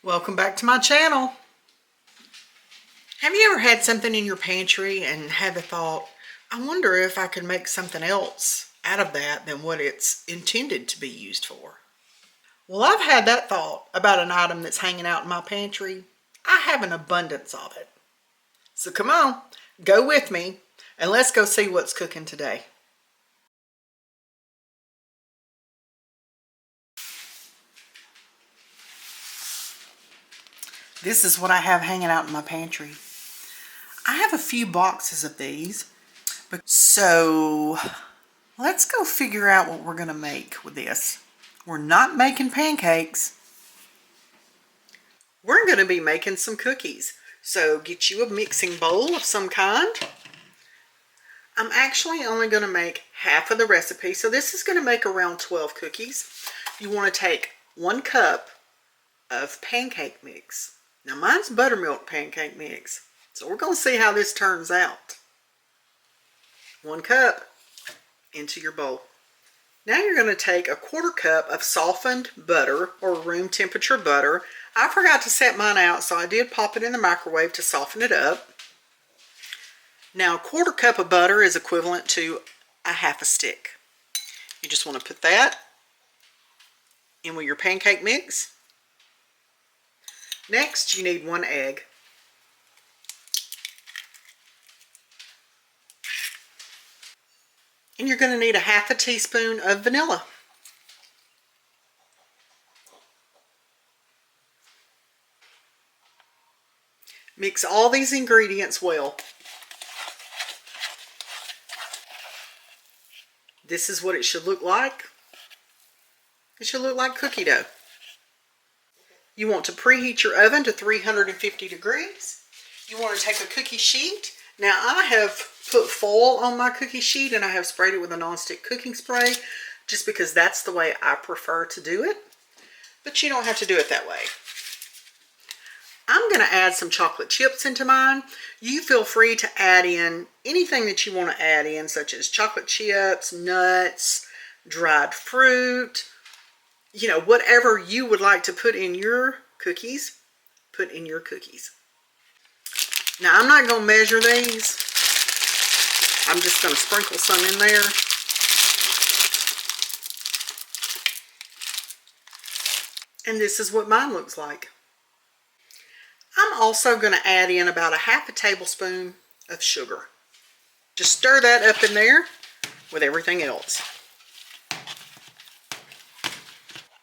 Welcome back to my channel. Have you ever had something in your pantry and had the thought, I wonder if I could make something else out of that than what it's intended to be used for? Well, I've had that thought about an item that's hanging out in my pantry. I have an abundance of it. So come on, go with me and let's go see what's cooking today. This is what I have hanging out in my pantry. I have a few boxes of these. So let's go figure out what we're going to make with this. We're not making pancakes. We're going to be making some cookies. So get you a mixing bowl of some kind. I'm actually only going to make half of the recipe. So this is going to make around 12 cookies. You want to take 1 cup of pancake mix. Now mine's buttermilk pancake mix. So we're going to see how this turns out. 1 cup into your bowl. Now you're going to take a 1/4 cup of softened butter or room temperature butter. I forgot to set mine out, so I did pop it in the microwave to soften it up. Now 1/4 cup of butter is equivalent to a 1/2 stick. You just want to put that in with your pancake mix. Next, you need 1 egg. And you're going to need a 1/2 teaspoon of vanilla. Mix all these ingredients well. This is what it should look like. It should look like cookie dough. You want to preheat your oven to 350 degrees. You want to take a cookie sheet. Now I have put foil on my cookie sheet and I have sprayed it with a nonstick cooking spray just because that's the way I prefer to do it. But you don't have to do it that way. I'm going to add some chocolate chips into mine. You feel free to add in anything that you want to add in, such as chocolate chips, nuts, dried fruit, you know, whatever you would like to put in your cookies, put in your cookies. Now I'm not going to measure these. I'm just going to sprinkle some in there. And this is what mine looks like. I'm also going to add in about a 1/2 tablespoon of sugar. Just stir that up in there with everything else.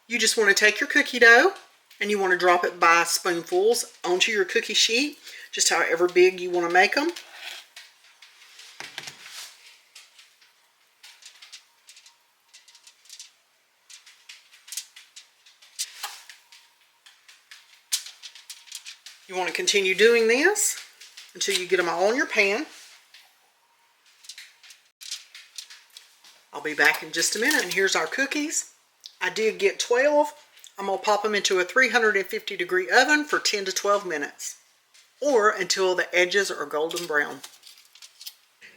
You just want to take your cookie dough and you want to drop it by spoonfuls onto your cookie sheet, just however big you want to make them. You want to continue doing this until you get them all in your pan. I'll be back in just a minute. And here's our cookies. I did get 12. I'm going to pop them into a 350 degree oven for 10 to 12 minutes or until the edges are golden brown.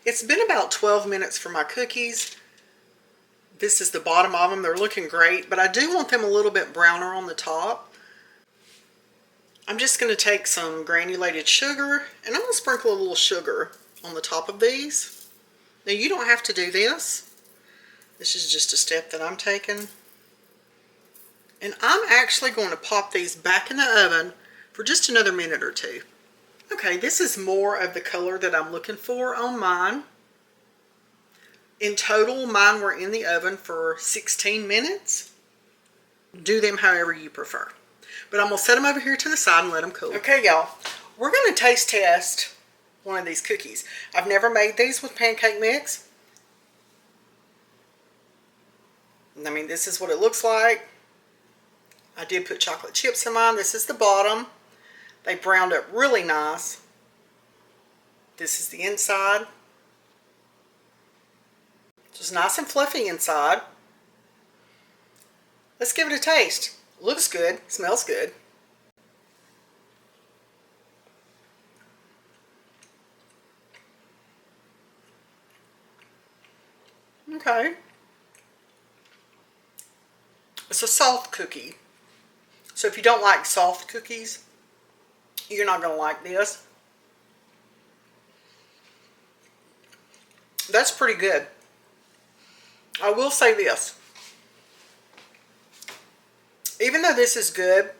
It's been about 12 minutes for my cookies. This is the bottom of them. They're looking great, but I do want them a little bit browner on the top. I'm just going to take some granulated sugar and I'm going to sprinkle a little sugar on the top of these. Now you don't have to do this. This is just a step that I'm taking. And I'm actually going to pop these back in the oven for just another minute or 2. Okay, this is more of the color that I'm looking for on mine. In total, mine were in the oven for 16 minutes. Do them however you prefer. But I'm going to set them over here to the side and let them cool. Okay, y'all. We're going to taste test one of these cookies. I've never made these with pancake mix. I mean, this is what it looks like. I did put chocolate chips in mine. This is the bottom. They browned up really nice. This is the inside. Just nice and fluffy inside. Let's give it a taste. Looks good. Smells good. Okay. It's a soft cookie. So if you don't like soft cookies, you're not going to like this. That's pretty good. I will say this. Even though this is good,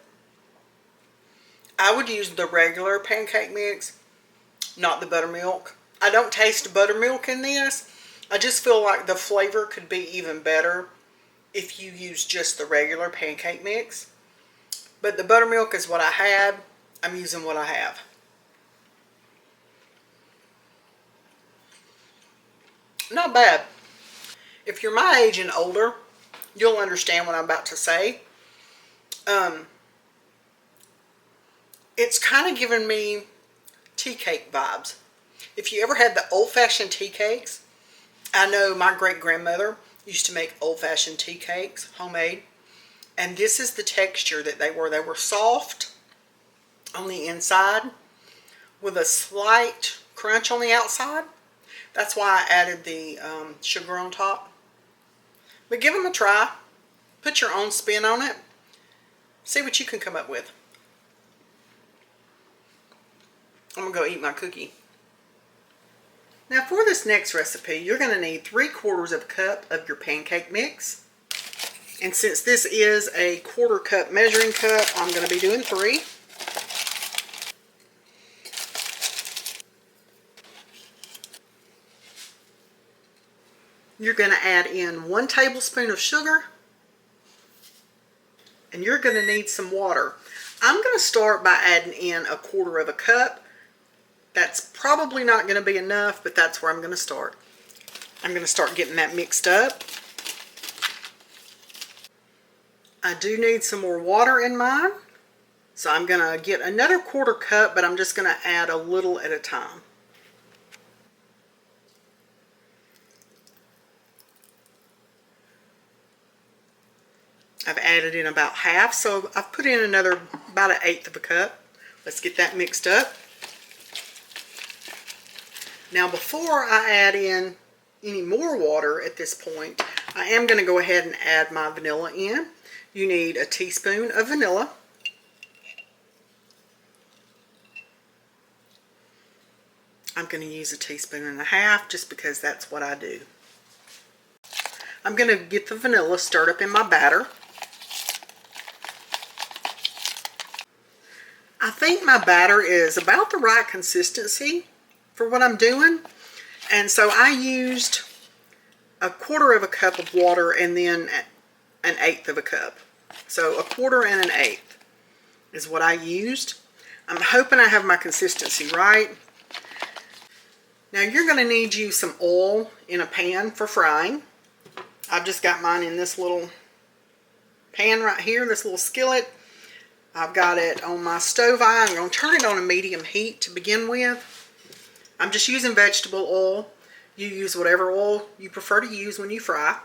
I would use the regular pancake mix, not the buttermilk. I don't taste buttermilk in this. I just feel like the flavor could be even better if you use just the regular pancake mix. But the buttermilk is what I had. I'm using what I have. Not bad. If you're my age and older, you'll understand what I'm about to say. It's kind of giving me tea cake vibes. If you ever had the old-fashioned tea cakes, I know my great-grandmother used to make old-fashioned tea cakes, homemade. And this is the texture that they were. They were soft on the inside with a slight crunch on the outside. That's why I added the sugar on top. But give them a try. Put your own spin on it. See what you can come up with. I'm going to go eat my cookie. Now for this next recipe, you're going to need 3/4 of a cup of your pancake mix. And since this is a 1/4 cup measuring cup, I'm going to be doing 3. You're going to add in 1 tablespoon of sugar. And you're going to need some water. I'm going to start by adding in 1/4 of a cup. That's probably not going to be enough, but that's where I'm going to start. I'm going to start getting that mixed up. I do need some more water in mine. So I'm going to get another 1/4 cup, but I'm just going to add a little at a time. I've added in about half, so I've put in another about 1/8 of a cup. Let's get that mixed up. Now before I add in any more water at this point, I am going to go ahead and add my vanilla in. You need a teaspoon of vanilla. I'm going to use 1.5 teaspoons just because that's what I do. I'm going to get the vanilla stirred up in my batter. I think my batter is about the right consistency for what I'm doing. And so I used 1/4 of a cup of water and then 1/8 of a cup. So 1/4 and 1/8 is what I used. I'm hoping I have my consistency right. Now you're going to need you some oil in a pan for frying. I've just got mine in this little pan right here, this little skillet. I've got it on my stove eye. I'm going to turn it on a medium heat to begin with. I'm just using vegetable oil. You use whatever oil you prefer to use when you fry.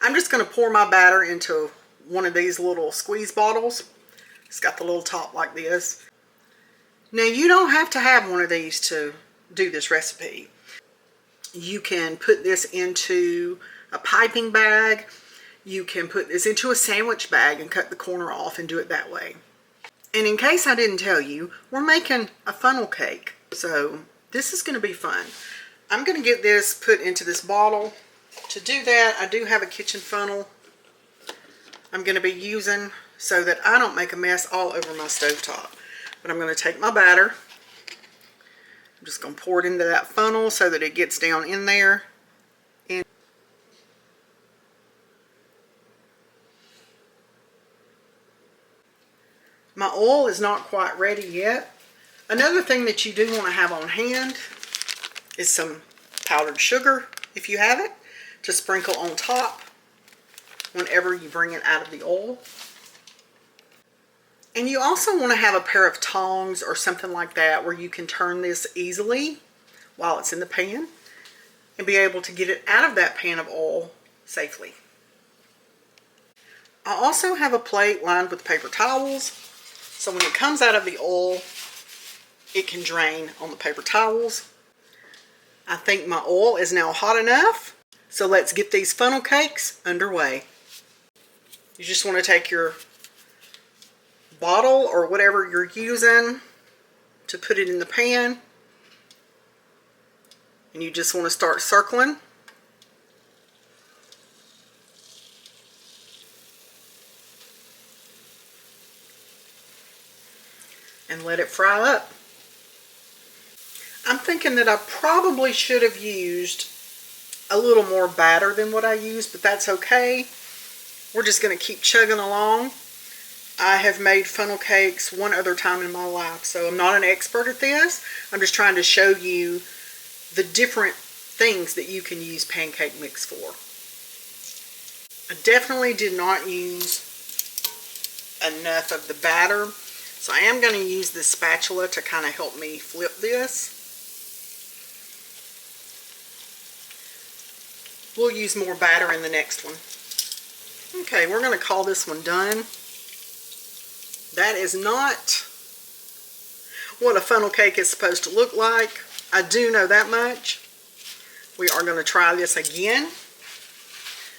I'm just going to pour my batter into one of these little squeeze bottles. It's got the little top like this. Now you don't have to have one of these to do this recipe. You can put this into a piping bag. You can put this into a sandwich bag and cut the corner off and do it that way. And in case I didn't tell you, we're making a funnel cake. So this is going to be fun. I'm going to get this put into this bottle. To do that, I do have a kitchen funnel I'm going to be using so that I don't make a mess all over my stovetop. But I'm going to take my batter. I'm just going to pour it into that funnel so that it gets down in there. And my oil is not quite ready yet. Another thing that you do want to have on hand is some powdered sugar, if you have it, to sprinkle on top whenever you bring it out of the oil. And you also want to have a pair of tongs or something like that where you can turn this easily while it's in the pan and be able to get it out of that pan of oil safely. I also have a plate lined with paper towels, so when it comes out of the oil, it can drain on the paper towels. I think my oil is now hot enough, so let's get these funnel cakes underway. You just want to take your bottle or whatever you're using to put it in the pan, and you just want to start circling. And let it fry up. I'm thinking that I probably should have used a little more batter than what I used, but that's okay. We're just going to keep chugging along. I have made funnel cakes one other time in my life, so I'm not an expert at this. I'm just trying to show you the different things that you can use pancake mix for. I definitely did not use enough of the batter, so I am going to use this spatula to kind of help me flip this. We'll use more batter in the next one. Okay, we're going to call this one done. That is not what a funnel cake is supposed to look like. I do know that much. We are going to try this again.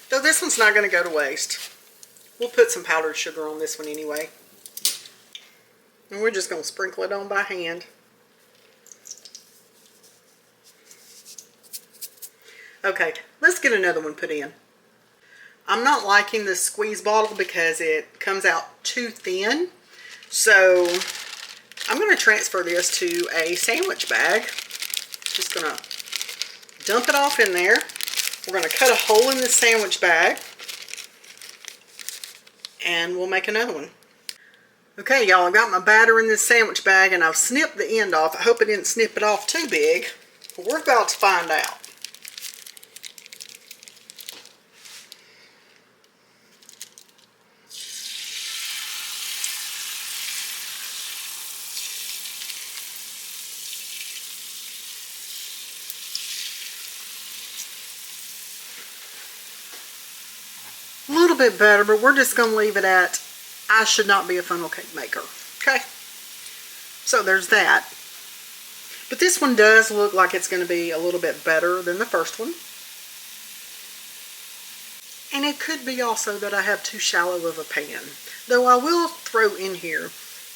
Though this one's not going to go to waste. We'll put some powdered sugar on this one anyway. And we're just going to sprinkle it on by hand. Okay, let's get another one put in. I'm not liking this squeeze bottle because it comes out too thin. So I'm going to transfer this to a sandwich bag. Just going to dump it off in there. We're going to cut a hole in the sandwich bag. And we'll make another one. Okay, y'all, I've got my batter in this sandwich bag and I've snipped the end off. I hope I didn't snip it off too big. But we're about to find out. A little bit better, but we're just going to leave it at, I should not be a funnel cake maker. Okay, so there's that. But this one does look like it's going to be a little bit better than the first one. And it could be also that I have too shallow of a pan. Though I will throw in here,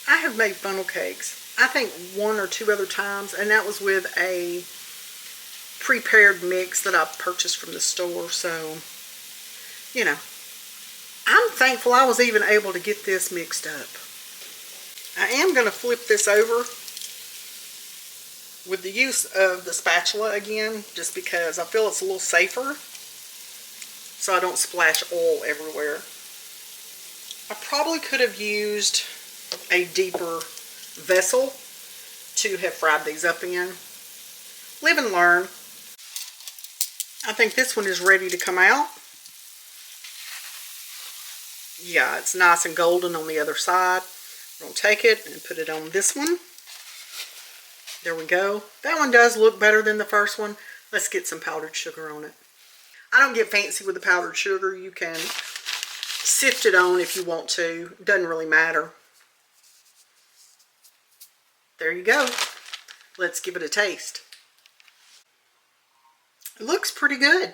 I have made funnel cakes, I think 1 or 2 other times, and that was with a prepared mix that I purchased from the store. So, you know, I'm thankful I was even able to get this mixed up. I am going to flip this over with the use of the spatula again, just because I feel it's a little safer, so I don't splash oil everywhere. I probably could have used a deeper vessel to have fried these up in. Live and learn. I think this one is ready to come out. Yeah, it's nice and golden on the other side. I'm going to take it and put it on this one. There we go. That one does look better than the first one. Let's get some powdered sugar on it. I don't get fancy with the powdered sugar. You can sift it on if you want to. It doesn't really matter. There you go. Let's give it a taste. It looks pretty good.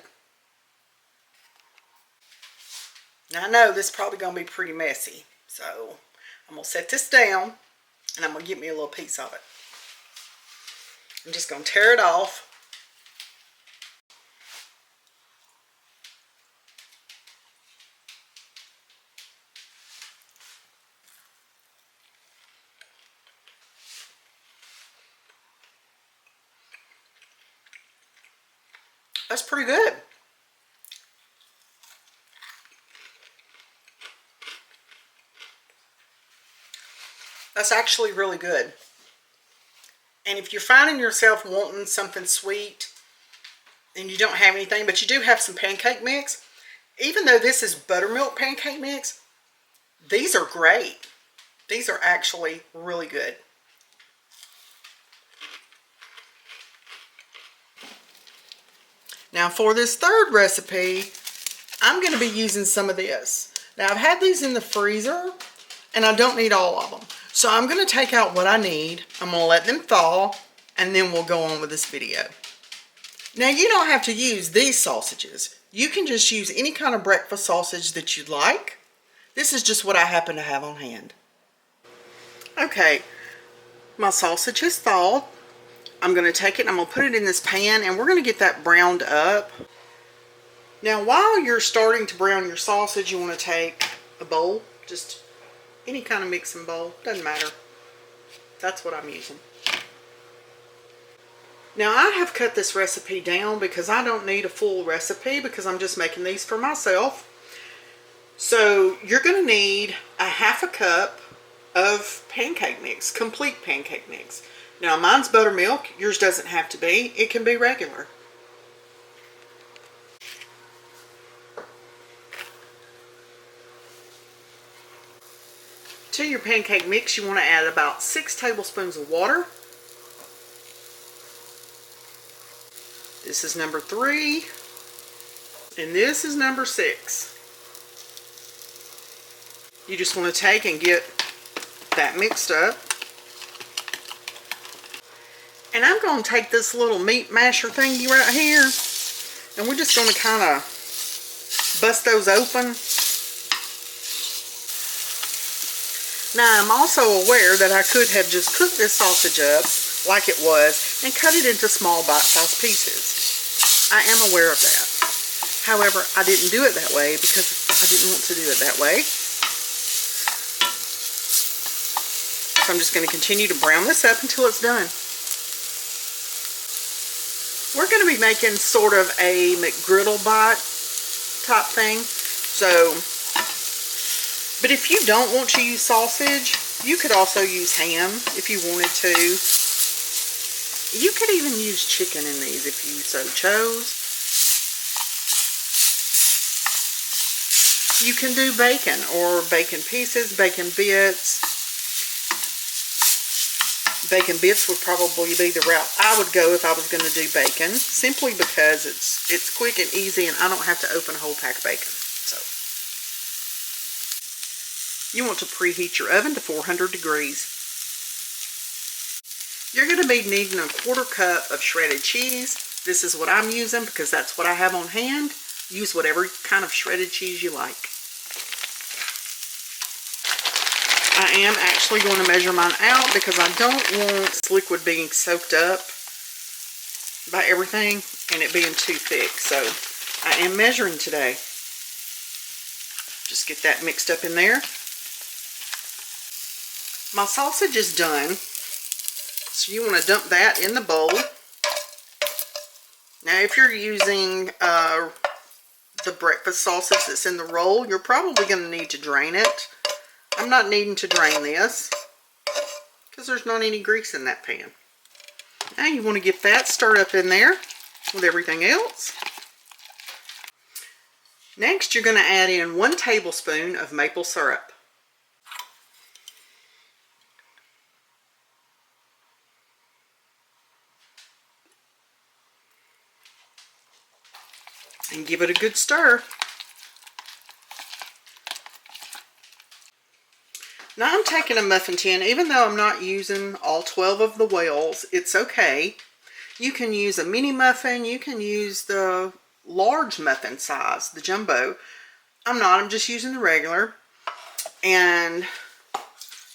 Now I know this is probably going to be pretty messy, so I'm going to set this down and I'm going to get me a little piece of it. I'm just going to tear it off. That's pretty good. That's actually really good. And if you're finding yourself wanting something sweet and you don't have anything, but you do have some pancake mix, even though this is buttermilk pancake mix, these are great. These are actually really good. Now for this third recipe, I'm going to be using some of this. Now I've had these in the freezer and I don't need all of them. So I'm going to take out what I need. I'm going to let them thaw and then we'll go on with this video. Now you don't have to use these sausages. You can just use any kind of breakfast sausage that you'd like. This is just what I happen to have on hand. Okay, my sausage is thawed. I'm going to take it and I'm going to put it in this pan and we're going to get that browned up. Now while you're starting to brown your sausage, you want to take a bowl, just any kind of mixing bowl, doesn't matter. That's what I'm using. Now I have cut this recipe down because I don't need a full recipe because I'm just making these for myself. So you're going to need a half a cup of pancake mix, complete pancake mix. Now mine's buttermilk, yours doesn't have to be, it can be regular. To your pancake mix, you want to add about 6 tablespoons of water. This is number 3, and this is number 6. You just want to take and get that mixed up. And I'm going to take this little meat masher thingy right here, and we're just going to kind of bust those open. Now I'm also aware that I could have just cooked this sausage up like it was and cut it into small bite-sized pieces. I am aware of that. However, I didn't do it that way because I didn't want to do it that way. So I'm just going to continue to brown this up until it's done. We're going to be making sort of a McGriddle bite type thing. So, but if you don't want to use sausage, you could also use ham if you wanted to. You could even use chicken in these if you so chose. You can do bacon or bacon pieces, bacon bits. Bacon bits would probably be the route I would go if I was going to do bacon, simply because it's quick and easy and I don't have to open a whole pack of bacon. So you want to preheat your oven to 400 degrees. You're going to be needing a 1/4 cup of shredded cheese. This is what I'm using because that's what I have on hand. Use whatever kind of shredded cheese you like. I am actually going to measure mine out because I don't want this liquid being soaked up by everything and it being too thick. So I am measuring today. Just get that mixed up in there. My sausage is done. So you want to dump that in the bowl. Now if you're using the breakfast sausage that's in the roll, you're probably going to need to drain it. I'm not needing to drain this because there's not any grease in that pan. Now you want to get that stirred up in there with everything else. Next you're going to add in 1 tablespoon of maple syrup. And give it a good stir. Now I'm taking a muffin tin, even though I'm not using all 12 of the wells, it's okay. You can use a mini muffin, you can use the large muffin size, the jumbo. I'm just using the regular. And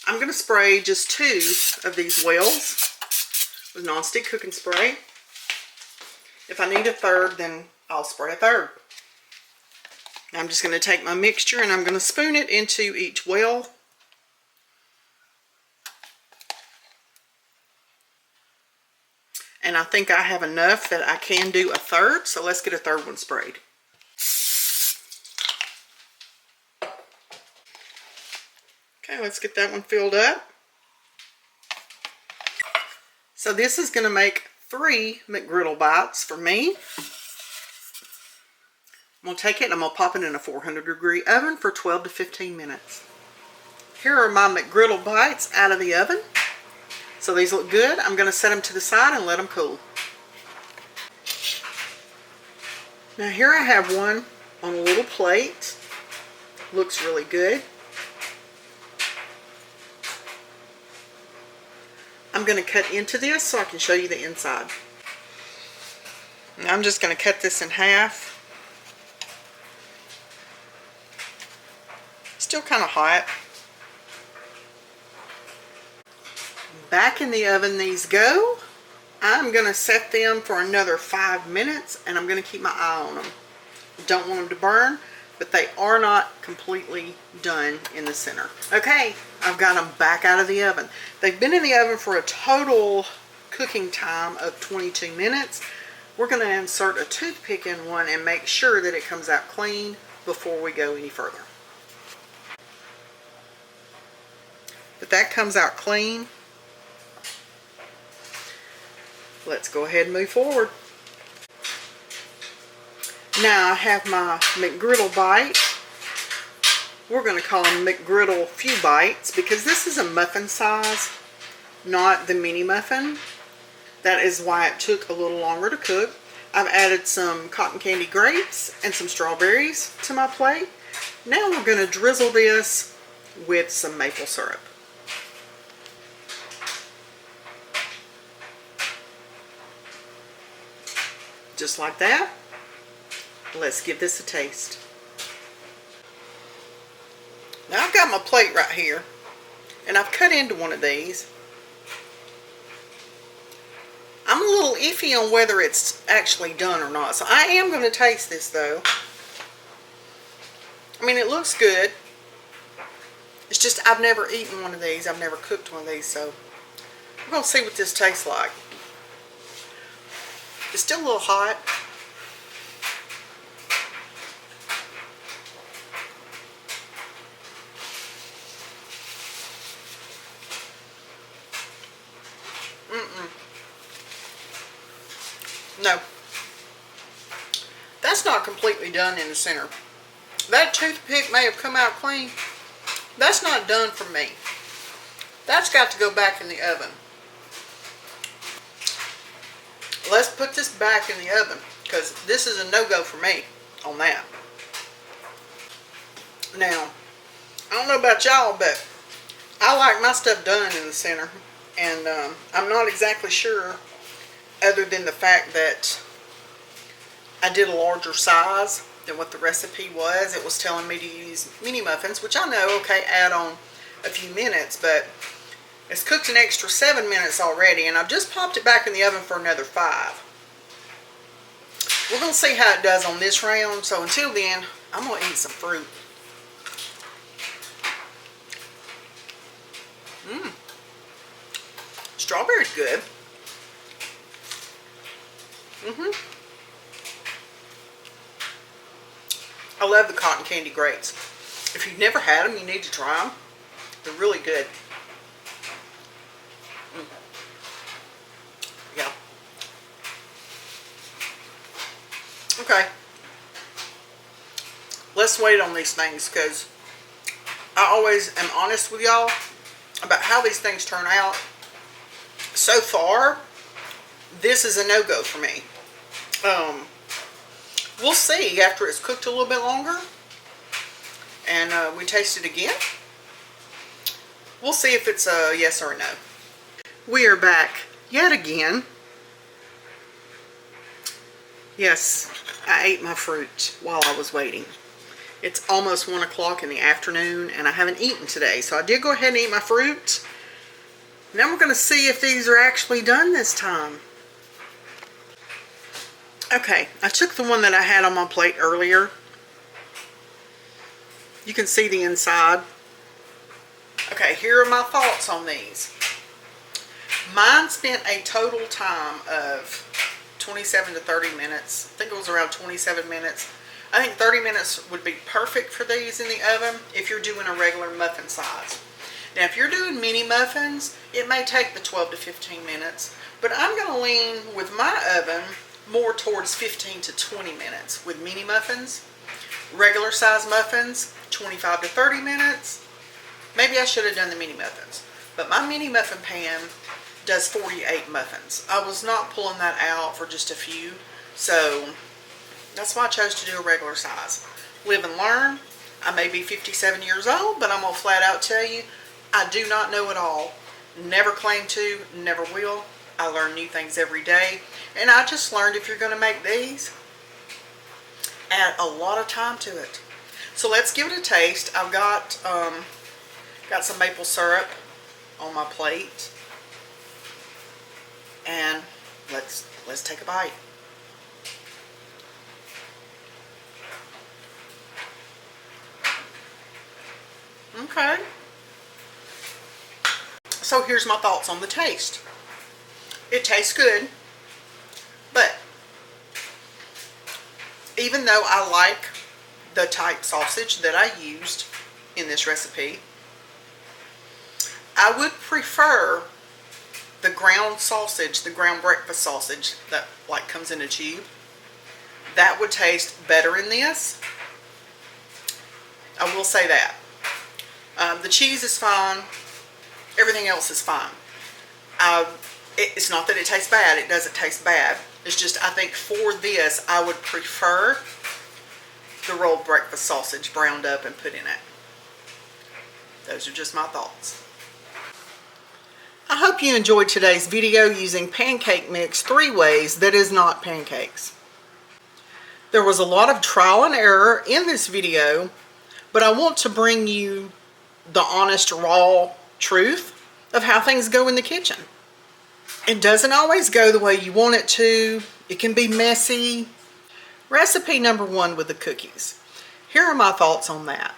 I'm going to spray just 2 of these wells with nonstick cooking spray. If I need a third, then I'll spray a third. I'm just going to take my mixture and I'm going to spoon it into each well. And I think I have enough that I can do a third, so let's get a third one sprayed. Okay, let's get that one filled up. So this is going to make 3 McGriddle bites for me. I'm going to take it and I'm going to pop it in a 400-degree oven for 12 to 15 minutes. Here are my McGriddle bites out of the oven. So these look good. I'm going to set them to the side and let them cool. Now here I have one on a little plate. Looks really good. I'm going to cut into this so I can show you the inside. Now I'm just going to cut this in half. still kind of hot. Back in the oven these go. I'm going to set them for another 5 minutes, and I'm going to keep my eye on them. Don't want them to burn, but they are not completely done in the center. Okay, I've got them back out of the oven. They've been in the oven for a total cooking time of 22 minutes. We're going to insert a toothpick in one and make sure that it comes out clean before we go any further. But that comes out clean. Let's go ahead and move forward. Now I have my McGriddle bite. We're going to call them McGriddle few bites because this is a muffin size, not the mini muffin. That is why it took a little longer to cook. I've added some cotton candy grapes and some strawberries to my plate. Now we're going to drizzle this with some maple syrup. Just like that. Let's give this a taste. Now I've got my plate right here, and I've cut into one of these. I'm a little iffy on whether it's actually done or not, so I am going to taste this though. I mean, it looks good. It's just I've never eaten one of these. I've never cooked one of these, so we're going to see what this tastes like. It's still a little hot. No. That's not completely done in the center. That toothpick may have come out clean. That's not done for me. That's got to go back in the oven. Let's put this back in the oven because this is a no-go for me on that. Now, I don't know about y'all, but I like my stuff done in the center. And I'm not exactly sure, other than the fact that I did a larger size than what the recipe was. It was telling me to use mini muffins, which I know, okay, add on a few minutes, but it's cooked an extra 7 minutes already, and I've just popped it back in the oven for another 5. We're going to see how it does on this round, so until then, I'm going to eat some fruit. Strawberry's good. I love the cotton candy grapes. If you've never had them, you need to try them. They're really good. Yeah. Okay. Let's wait on these things because I always am honest with y'all about how these things turn out. So far, this is a no-go for me. We'll see after it's cooked a little bit longer and we taste it again. We'll see if it's a yes or a no. We are back yet again. Yes, I ate my fruit while I was waiting. It's almost 1 o'clock in the afternoon and I haven't eaten today, so I did go ahead and eat my fruit. Now we're going to see if these are actually done this time. Okay, I took the one that I had on my plate earlier. You can see the inside. Okay, here are my thoughts on these. Mine spent a total time of 27 to 30 minutes. I think it was around 27 minutes. I think 30 minutes would be perfect for these in the oven if you're doing a regular muffin size. Now, if you're doing mini muffins, it may take the 12 to 15 minutes, but I'm going to lean with my oven more towards 15 to 20 minutes with mini muffins. Regular size muffins, 25 to 30 minutes. Maybe I should have done the mini muffins, but my mini muffin pan does 48 muffins. I was not pulling that out for just a few, so that's why I chose to do a regular size. Live and learn. I may be 57 years old, but I'm going to flat out tell you, I do not know it all. Never claim to, never will. I learn new things every day. And I just learned if you're going to make these, add a lot of time to it. So let's give it a taste. I've got some maple syrup on my plate, and let's take a bite. Okay. So here's my thoughts on the taste. It tastes good, but even though I like the type sausage that I used in this recipe, I would prefer the ground sausage, the ground breakfast sausage that like comes in a tube. That would taste better in this. I will say that. The cheese is fine. Everything else is fine. It's not that it tastes bad. It doesn't taste bad. It's just I think for this I would prefer the rolled breakfast sausage browned up and put in it. Those are just my thoughts. I hope you enjoyed today's video using pancake mix 3 ways that is not pancakes. There was a lot of trial and error in this video, but I want to bring you the honest, raw truth of how things go in the kitchen. It doesn't always go the way you want it to. It can be messy. Recipe number 1 with the cookies. Here are my thoughts on that.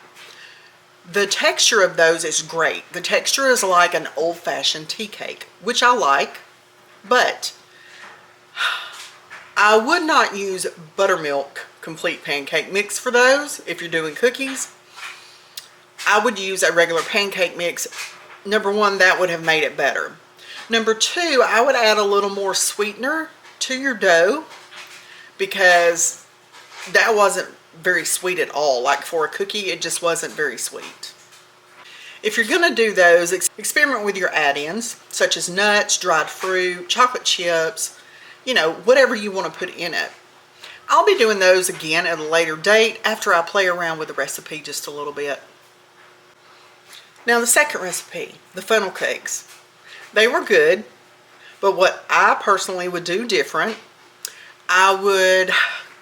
The texture of those is great. The texture is like an old-fashioned tea cake, which I like, but I would not use buttermilk complete pancake mix for those if you're doing cookies. I would use a regular pancake mix. Number 1, that would have made it better. Number 2, I would add a little more sweetener to your dough because that wasn't very sweet at all. Like for a cookie, it just wasn't very sweet. If you're going to do those, experiment with your add-ins, such as nuts, dried fruit, chocolate chips, you know, whatever you want to put in it. I'll be doing those again at a later date after I play around with the recipe just a little bit. Now the second recipe, the funnel cakes. They were good, but what I personally would do different, I would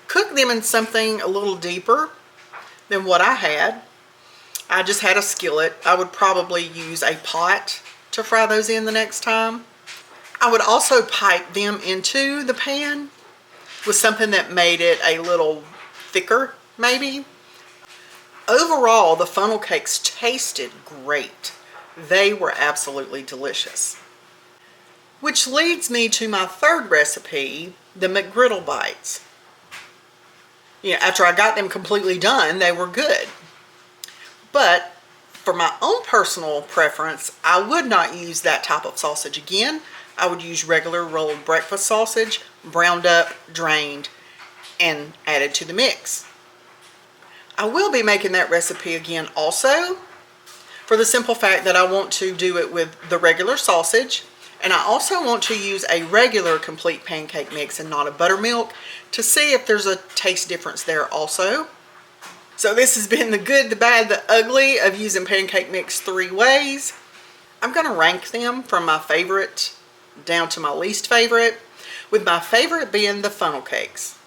cook them in something a little deeper than what I had. I just had a skillet. I would probably use a pot to fry those in the next time. I would also pipe them into the pan with something that made it a little thicker, maybe. Overall, the funnel cakes tasted great. They were absolutely delicious. Which leads me to my third recipe, the McGriddle bites. You know, after I got them completely done, they were good. But for my own personal preference, I would not use that type of sausage again. I would use regular rolled breakfast sausage, browned up, drained, and added to the mix. I will be making that recipe again also, for the simple fact that I want to do it with the regular sausage, and I also want to use a regular complete pancake mix and not a buttermilk to see if there's a taste difference there also. So this has been the good, the bad, the ugly of using pancake mix 3 ways. I'm going to rank them from my favorite down to my least favorite, with my favorite being the funnel cakes.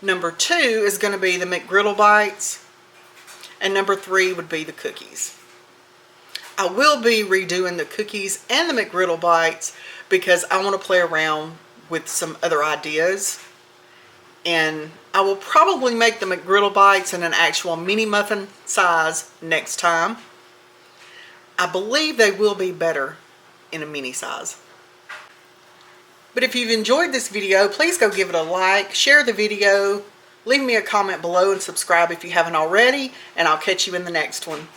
Number 2 is going to be the McGriddle bites, and number 3 would be the cookies. I will be redoing the cookies and the McGriddle bites because I want to play around with some other ideas, and I will probably make the McGriddle bites in an actual mini muffin size next time. I believe they will be better in a mini size. But if you've enjoyed this video, please go give it a like, share the video, leave me a comment below, and subscribe if you haven't already, and I'll catch you in the next one.